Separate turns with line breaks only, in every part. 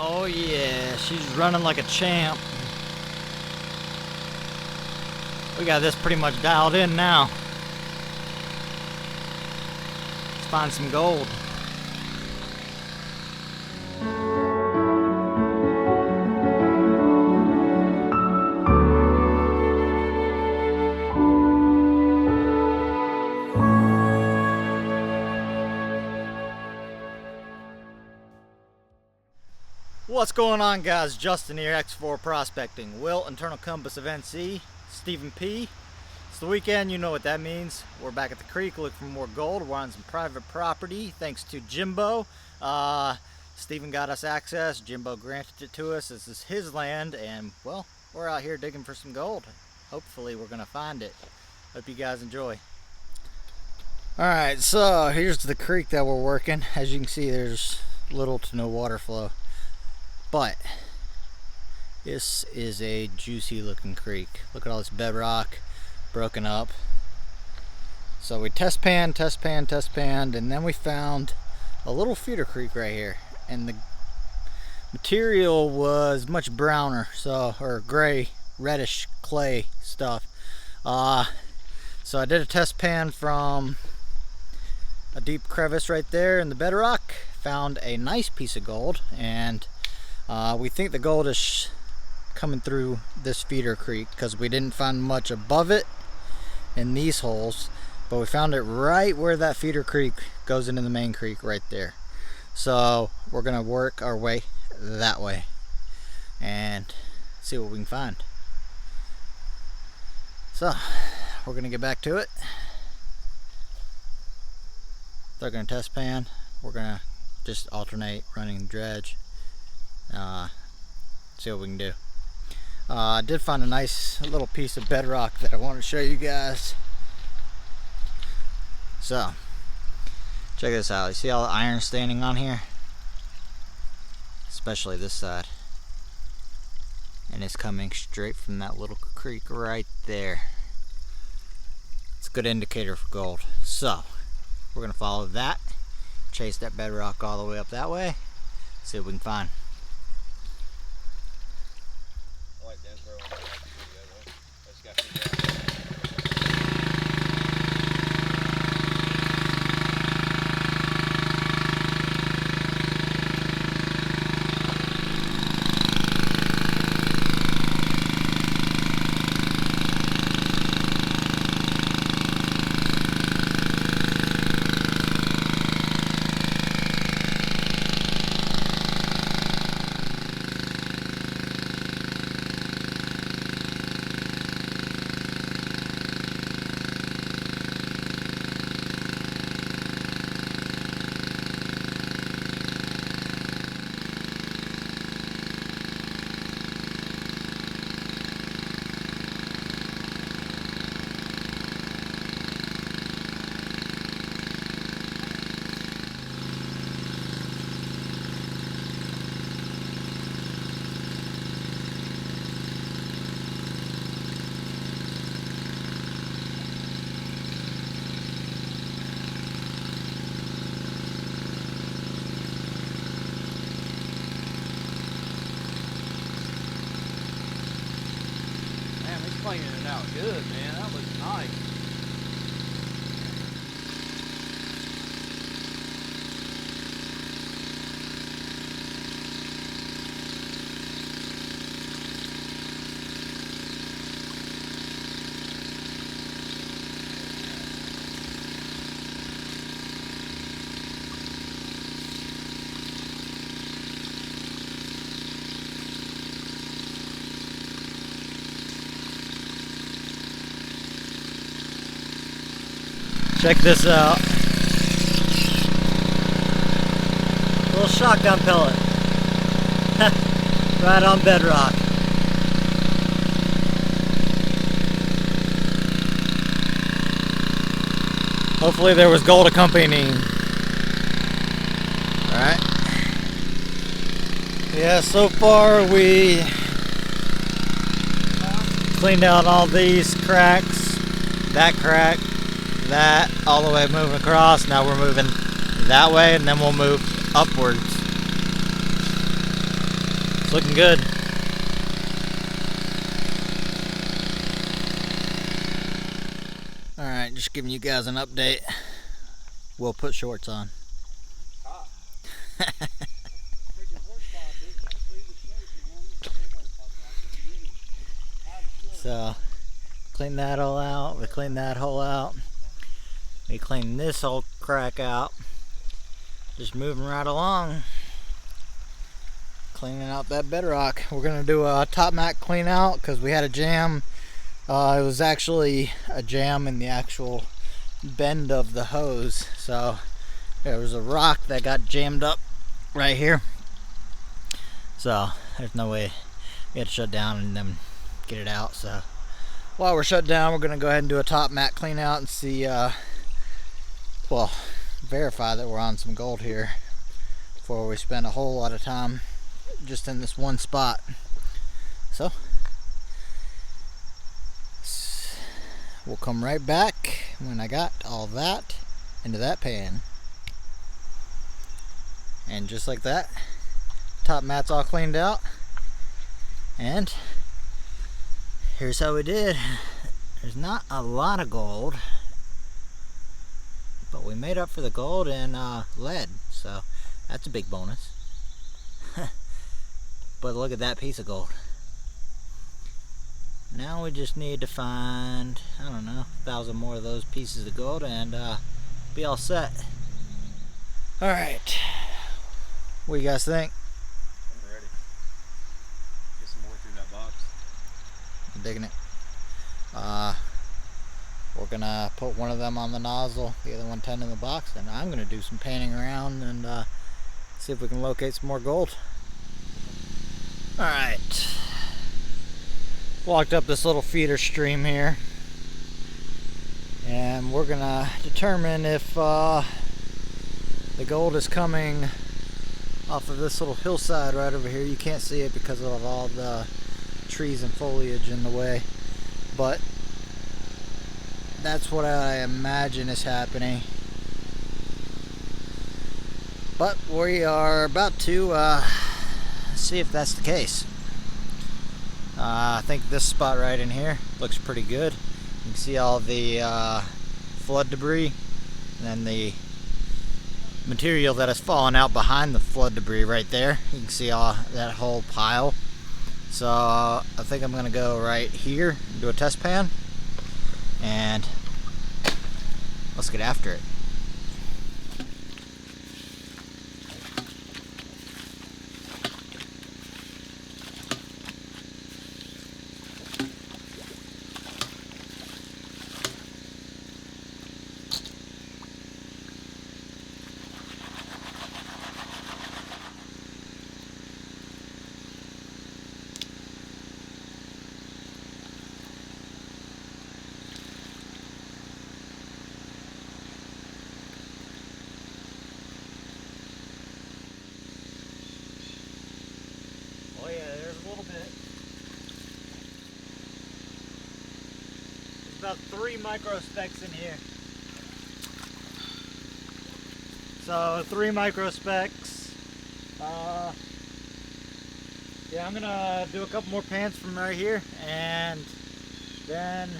Oh yeah, she's running like a champ. We got this pretty much dialed in now. Let's find some gold. What's going on, guys? Justin here, X4 Prospecting. Will, Internal Compass of NC, Stephen P. It's the weekend, you know what that means. We're back at the creek looking for more gold. We're on some private property thanks to Jimbo. Stephen got us access. Jimbo granted it to us. This is his land, and well, we're out here digging for some gold. Hopefully we're gonna find it. Hope you guys enjoy. Alright, so here's the creek that we're working. As you can see, there's little to no water flow. But this is a juicy looking creek. Look at all this bedrock broken up. So we test panned, and then we found a little feeder creek right here. And the material was much browner, or gray, reddish clay stuff. So I did a test pan from a deep crevice right there in the bedrock. Found a nice piece of gold, and we think the gold is coming through this feeder creek because we didn't find much above it in these holes, but we found it right where that feeder creek goes into the main creek right there. So we're gonna work our way that way and see what we can find. So we're gonna get back to it. They're gonna test pan. We're gonna just alternate running the dredge. See what we can do. I did find a nice little piece of bedrock that I want to show you guys. So check this out. You see all the iron standing on here, especially this side, and it's coming straight from that little creek right there. It's a good indicator for gold. So we're gonna follow that, chase that bedrock all the way up that way, see what we can find. Cleaning it out good, man. That looks nice. Check this out. Little shotgun pellet. Right on bedrock. Hopefully there was gold accompanying. Alright. Yeah, so far we cleaned out all these cracks, that crack, that, all the way moving across. Now we're moving that way, and then we'll move upwards. It's looking good. Alright, just giving you guys an update. We'll put shorts on. So, clean that all out. We cleaned that hole out. We cleaned this whole crack out. Just moving right along. Cleaning out that bedrock. We're going to do a top mat clean out because we had a jam. It was actually a jam in the actual bend of the hose. So there was a rock that got jammed up right here. So there's no way we had to shut down and then get it out. So while we're shut down, we're going to go ahead and do a top mat clean out and see, well, verify that we're on some gold here before we spend a whole lot of time just in this one spot. So we'll come right back when I got all that into that pan. And just like that, top mat's all cleaned out. And here's how we did. There's not a lot of gold, but we made up for the gold in lead, so that's a big bonus. But look at that piece of gold. Now we just need to find, I don't know, 1,000 more of those pieces of gold and be all set. Alright, what do you guys think?
I'm ready. Get some more through that box.
I'm digging it. We're gonna put one of them on the nozzle, the other one 10 in the box, and I'm gonna do some panning around and see if we can locate some more gold. Alright, walked up this little feeder stream here, and we're gonna determine if the gold is coming off of this little hillside right over here. You can't see it because of all the trees and foliage in the way, but that's what I imagine is happening. But we are about to see if that's the case. I think this spot right in here looks pretty good. You can see all the flood debris and then the material that has fallen out behind the flood debris right there. You can see all that whole pile. So I think I'm gonna go right here and do a test pan, and let's get after it. Oh yeah, there's a little bit. There's about 3 microspecks in here. So 3 microspecks. Yeah, I'm gonna do a couple more pans from right here, and then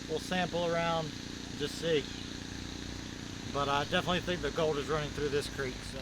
we'll sample around and just see. But I definitely think the gold is running through this creek, so.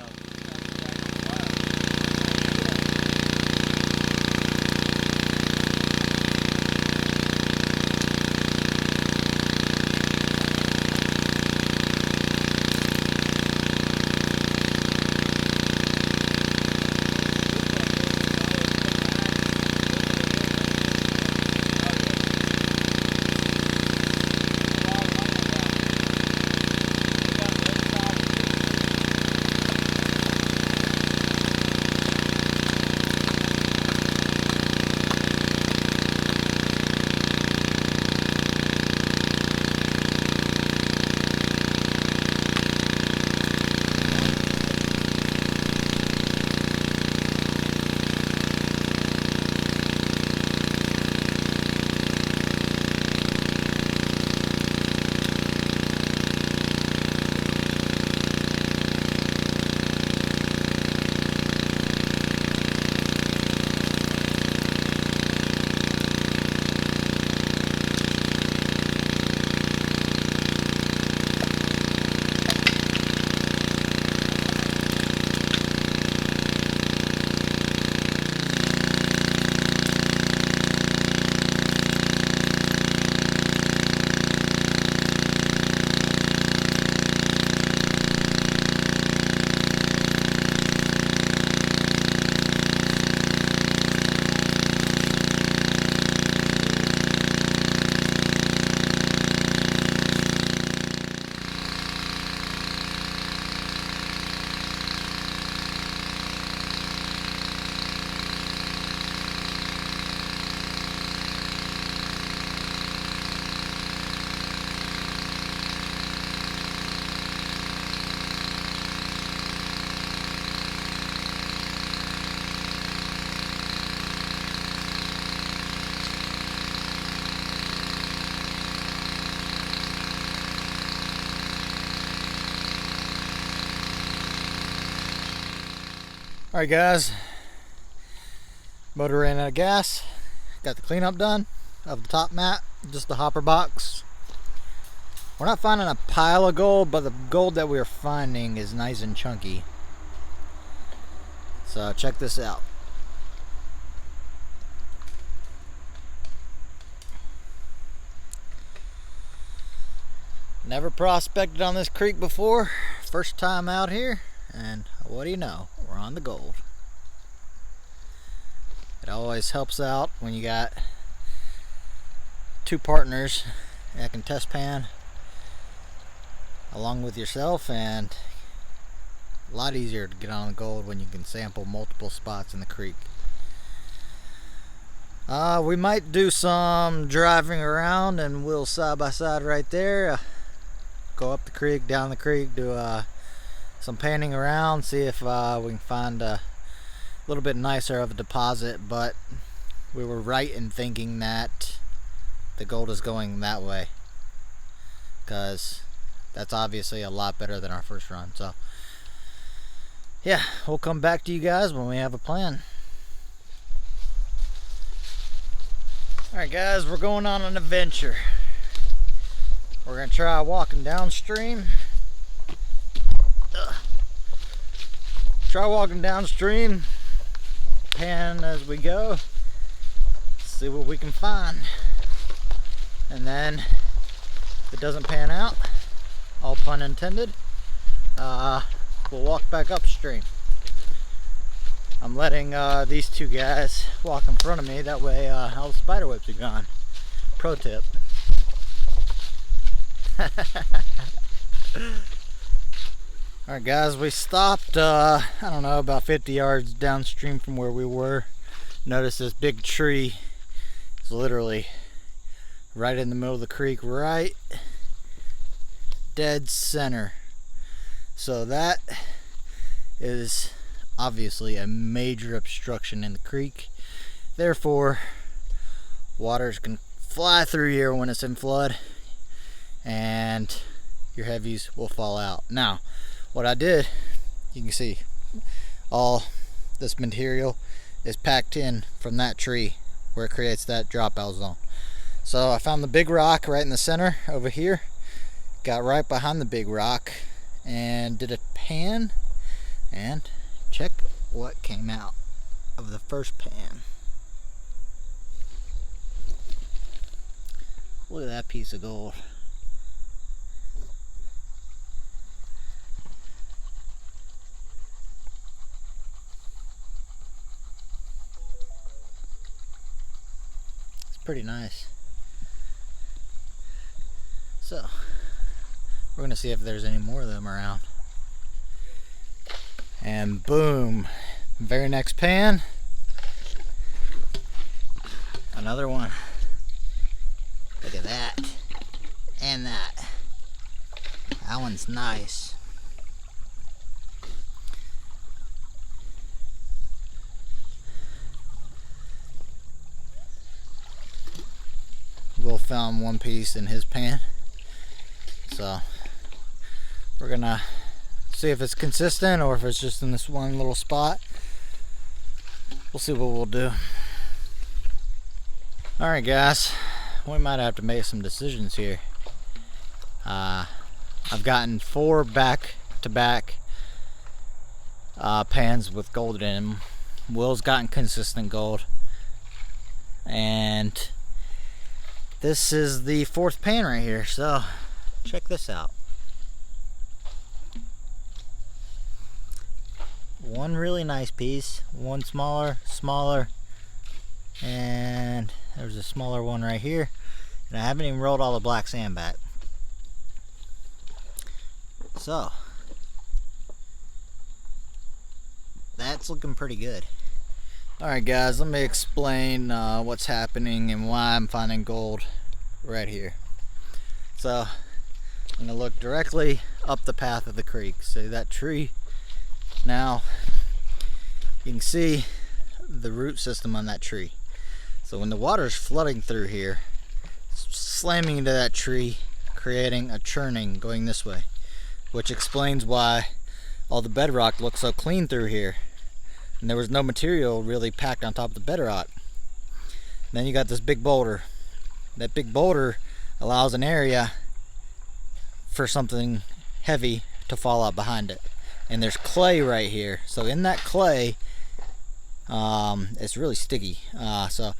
Alright guys, motor ran out of gas. Got the cleanup done of the top mat, just the hopper box. We're not finding a pile of gold, but the gold that we're finding is nice and chunky. So check this out. Never prospected on this creek before. First time out here, and what do you know? We're on the gold. It always helps out when you got two partners that can test pan along with yourself, and a lot easier to get on the gold when you can sample multiple spots in the creek. We might do some driving around, and we'll side by side right there. Go up the creek, down the creek, do some panning around, see if we can find a little bit nicer of a deposit. But we were right in thinking that the gold is going that way, because that's obviously a lot better than our first run. So yeah, we'll come back to you guys when we have a plan. Alright guys, we're going on an adventure. We're going to try walking downstream. Try walking downstream, pan as we go, see what we can find. And then if it doesn't pan out, all pun intended, we'll walk back upstream. I'm letting these two guys walk in front of me, that way all the spider webs are gone. Pro tip. Alright guys, we stopped I don't know, about 50 yards downstream from where we were. Notice this big tree is literally right in the middle of the creek, right dead center. So that is obviously a major obstruction in the creek. Therefore, waters can fly through here when it's in flood, and your heavies will fall out. Now, what I did, you can see all this material is packed in from that tree where it creates that dropout zone. So I found the big rock right in the center over here, got right behind the big rock and did a pan, and check what came out of the first pan. Look at that piece of gold. It's pretty nice. So we're gonna see if there's any more of them around. And boom, very next pan, another one. Look at that, and that. That one's nice. Will found one piece in his pan, so we're gonna see if it's consistent or if it's just in this one little spot. We'll see what we'll do. Alright guys, we might have to make some decisions here. I've gotten 4 back-to-back pans with gold in them. Will's gotten consistent gold, and this is the 4th pan right here. So check this out. One really nice piece, one smaller, and there's a smaller one right here, and I haven't even rolled all the black sand back. So that's looking pretty good. Alright guys, let me explain what's happening and why I'm finding gold right here. So I'm going to look directly up the path of the creek. See that tree? Now you can see the root system on that tree. So when the water's flooding through here, it's slamming into that tree, creating a churning going this way, which explains why all the bedrock looks so clean through here. and there was no material really packed on top of the bedrock. Then you got this big boulder. That big boulder allows an area for something heavy to fall out behind it. And there's clay right here, so in that clay, it's really sticky. So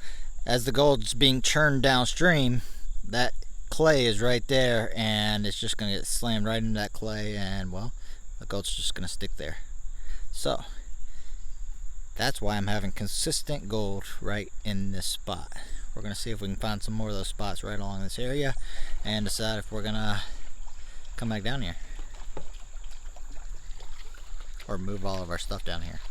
as the gold's being churned downstream, that clay is right there, and it's just gonna get slammed right into that clay, and well, the gold's just gonna stick there. So that's why I'm having consistent gold right in this spot. We're gonna see if we can find some more of those spots right along this area and decide if we're gonna come back down here or move all of our stuff down here.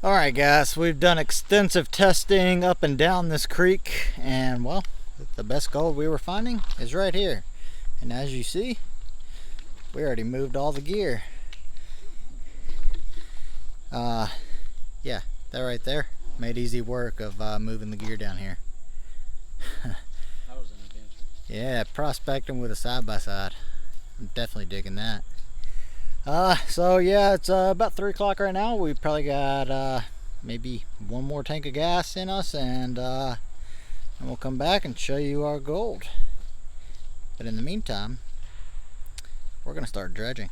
Alright guys, we've done extensive testing up and down this creek, and well, the best gold we were finding is right here. And as you see, we already moved all the gear. Yeah, that right there made easy work of moving the gear down here.
That was an adventure.
Yeah, prospecting with a side-by-side. I'm definitely digging that. So yeah, it's about 3 o'clock right now. We've probably got maybe one more tank of gas in us, and we'll come back and show you our gold. But in the meantime, we're gonna start dredging.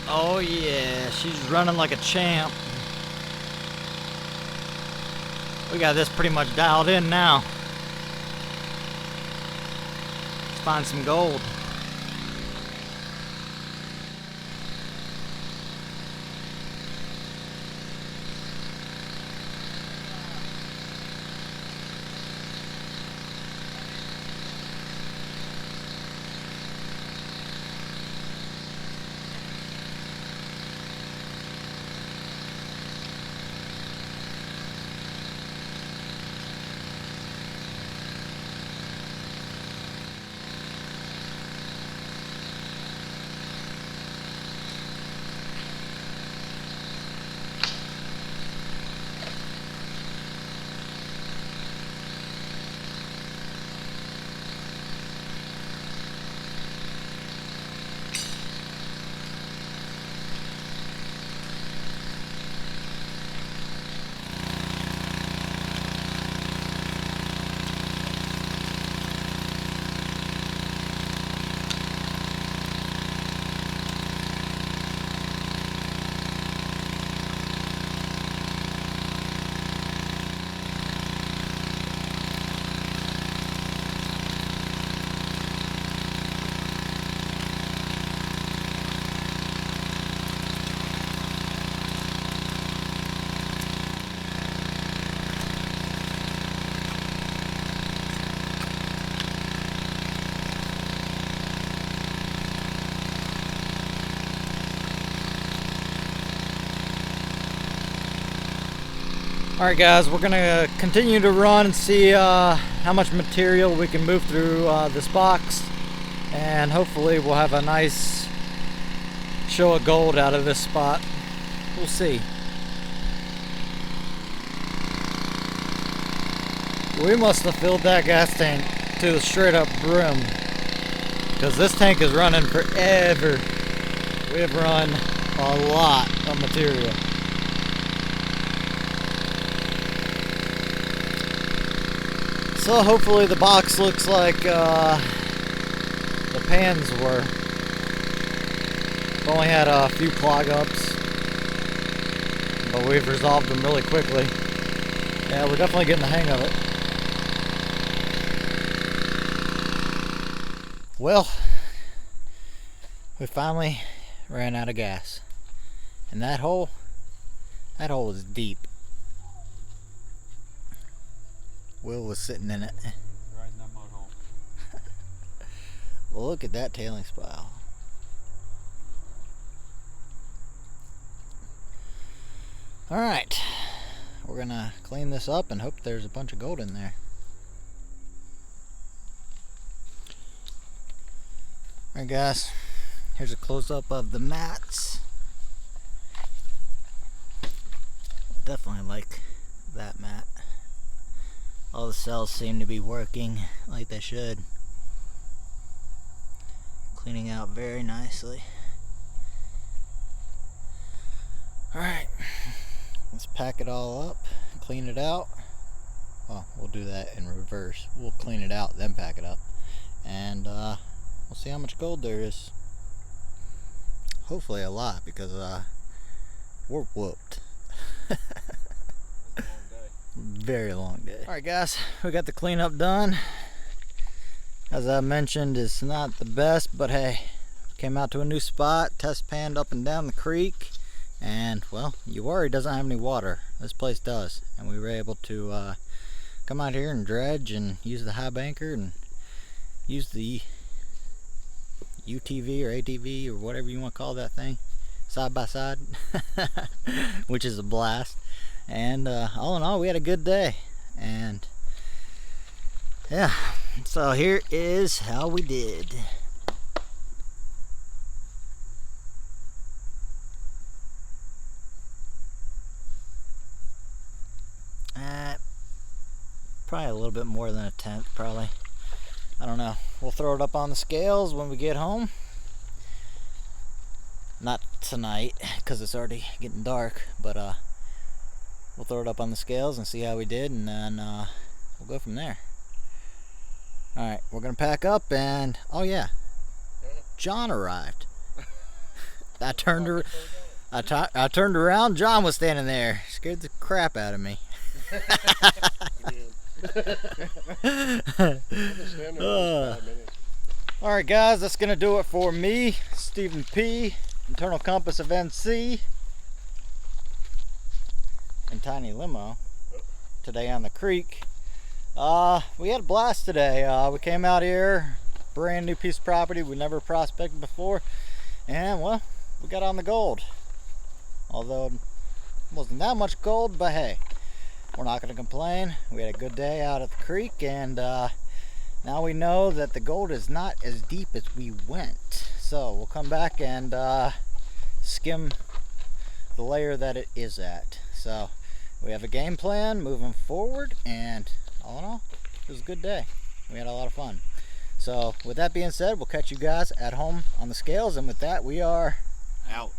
Oh yeah, she's running like a champ. We got this pretty much dialed in now. Let's find some gold. Alright guys, we're gonna continue to run and see how much material we can move through this box, and hopefully we'll have a nice show of gold out of this spot. We'll see. We must have filled that gas tank to the straight up brim, because this tank is running forever. We have run a lot of material. So hopefully the box looks like the pans were. We've only had a few clog ups, but we've resolved them really quickly. Yeah, we're definitely getting the hang of it. Well, we finally ran out of gas. And that hole is deep. Will was sitting in it.
Right in that mud hole.
Well, look at that tailings pile. Alright, we're gonna clean this up and hope there's a bunch of gold in there. Alright guys, here's a close-up of the mats. I definitely like that mat. All the cells seem to be working like they should. Cleaning out very nicely. Alright, let's pack it all up, clean it out. Well, we'll do that in reverse. We'll clean it out, then pack it up. And we'll see how much gold there is. Hopefully a lot, because we're whooped. Very long day. Alright guys, we got the cleanup done. As I mentioned, it's not the best, but hey, came out to a new spot, test panned up and down the creek, and well, Uwharrie doesn't have any water. This place does, and we were able to come out here and dredge and use the Highbanker and use the UTV or ATV or whatever you want to call that thing, side by side, which is a blast. And all in all, we had a good day. And yeah, so here is how we did. Probably a little bit more than a tenth, probably. I don't know. We'll throw it up on the scales when we get home. Not tonight, because it's already getting dark, but we'll throw it up on the scales and see how we did, and then we'll go from there. Alright, we're going to pack up, and oh yeah, John arrived. I turned around, John was standing there. Scared the crap out of me. Alright guys, that's going to do it for me, Stephen P, Internal Compass of NC, and Tiny Limo, today on the creek. We had a blast today. We came out here, brand new piece of property we never prospected before, and well, we got on the gold. Although it wasn't that much gold, but hey, we're not going to complain. We had a good day out at the creek, and now we know that the gold is not as deep as we went. So we'll come back and skim the layer that it is at. So we have a game plan moving forward, and all in all, it was a good day. We had a lot of fun. So with that being said, we'll catch you guys at home on the scales, and with that, we are out.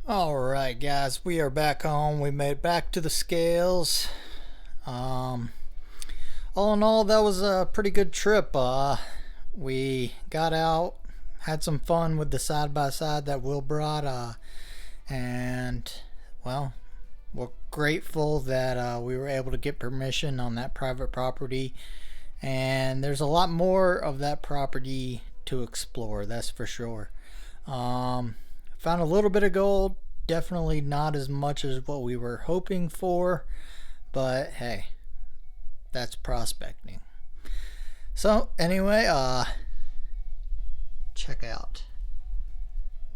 Alright guys, we are back home. We made it back to the scales. All in all, that was a pretty good trip. We got out, had some fun with the side-by-side that Will brought, and well, we're grateful that we were able to get permission on that private property, and there's a lot more of that property to explore, that's for sure. Found a little bit of gold, definitely not as much as what we were hoping for, but hey, that's prospecting. So anyway, check out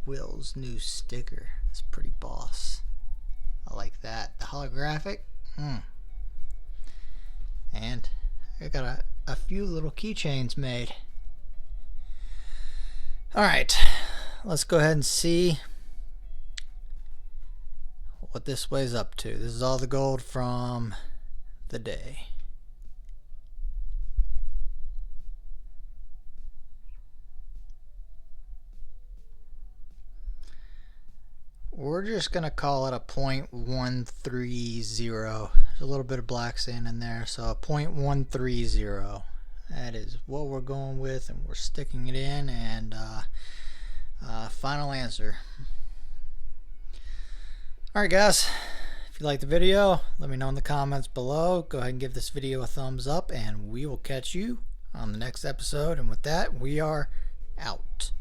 Will's new sticker. It's pretty boss. I like that. The holographic. And I got a few little keychains made. Alright, let's go ahead and see what this weighs up to. This is all the gold from the day. We're just gonna call it a 0.130. There's a little bit of black sand in there, so a 0.130. That is what we're going with, and we're sticking it in, and final answer. Alright guys, if you liked the video, let me know in the comments below. Go ahead and give this video a thumbs up, and we will catch you on the next episode. And with that, we are out.